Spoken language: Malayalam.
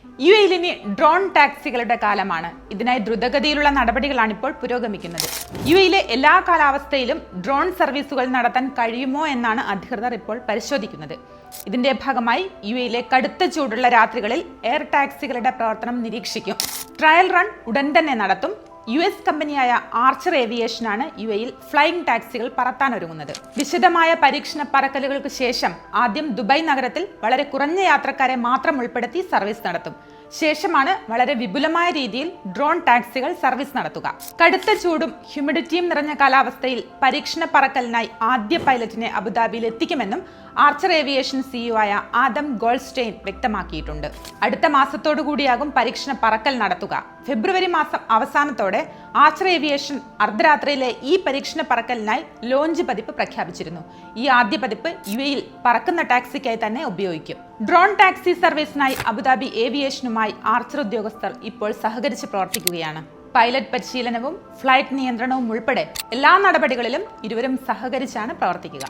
യു എയിൽ ഇനി ഡ്രോൺ ടാക്സികളുടെ കാലമാണ്. ഇതിനായി ദ്രുതഗതിയിലുള്ള നടപടികളാണ് ഇപ്പോൾ പുരോഗമിക്കുന്നത്. യു എയിലെ എല്ലാ കാലാവസ്ഥയിലും ഡ്രോൺ സർവീസുകൾ നടത്താൻ കഴിയുമോ എന്നാണ് അധികൃതർ ഇപ്പോൾ പരിശോധിക്കുന്നത്. ഇതിന്റെ ഭാഗമായി യു എയിലെ കടുത്ത ചൂടുള്ള രാത്രികളിൽ എയർ ടാക്സികളുടെ പ്രവർത്തനം നിരീക്ഷിക്കും. ട്രയൽ റൺ ഉടൻ തന്നെ നടത്തും. യു എസ് കമ്പനിയായ ആർച്ചർ ഏവിയേഷനാണ് യു എയിൽ ഫ്ലൈയിങ് ടാക്സികൾ പറത്താനൊരുങ്ങുന്നത്. വിശദമായ പരീക്ഷണ പറക്കലുകൾക്ക് ശേഷം ആദ്യം ദുബായ് നഗരത്തിൽ വളരെ കുറഞ്ഞ യാത്രക്കാരെ മാത്രം ഉൾപ്പെടുത്തി സർവീസ് നടത്തും. ശേഷമാണ് വളരെ വിപുലമായ രീതിയിൽ ഡ്രോൺ ടാക്സികൾ സർവീസ് നടത്തുക. കടുത്ത ചൂടും ഹ്യൂമിഡിറ്റിയും നിറഞ്ഞ കാലാവസ്ഥയിൽ പരീക്ഷണ പറക്കലിനായി ആദ്യ പൈലറ്റിനെ അബുദാബിയിൽ എത്തിക്കുമെന്നും ആർച്ചർ ഏവിയേഷൻ സിഇഒ ആയ ആദം ഗോൾഡ്സ്റ്റെയിൻ വ്യക്തമാക്കിയിട്ടുണ്ട്. അടുത്ത മാസത്തോടു കൂടിയാകും പരീക്ഷണ പറക്കൽ നടത്തുക. ഫെബ്രുവരി മാസം അവസാനത്തോടെ ആർച്ചർ ഏവിയേഷൻ അർദ്ധരാത്രിയിലെ ഈ പരീക്ഷണ പറക്കലിനായി ലോഞ്ച് പതിപ്പ് പ്രഖ്യാപിച്ചിരുന്നു. ഈ ആദ്യ പതിപ്പ് യു എയിൽ പറക്കുന്ന ടാക്സിക്കായി തന്നെ ഉപയോഗിക്കും. ഡ്രോൺ ടാക്സി സർവീസിനായി അബുദാബി ഏവിയേഷനുമായി ആർച്ചർ ഉദ്യോഗസ്ഥർ ഇപ്പോൾ സഹകരിച്ച് പ്രവർത്തിക്കുകയാണ്. പൈലറ്റ് പരിശീലനവും ഫ്ലൈറ്റ് നിയന്ത്രണവും ഉൾപ്പെടെ എല്ലാ നടപടികളിലും ഇരുവരും സഹകരിച്ചാണ് പ്രവർത്തിക്കുക.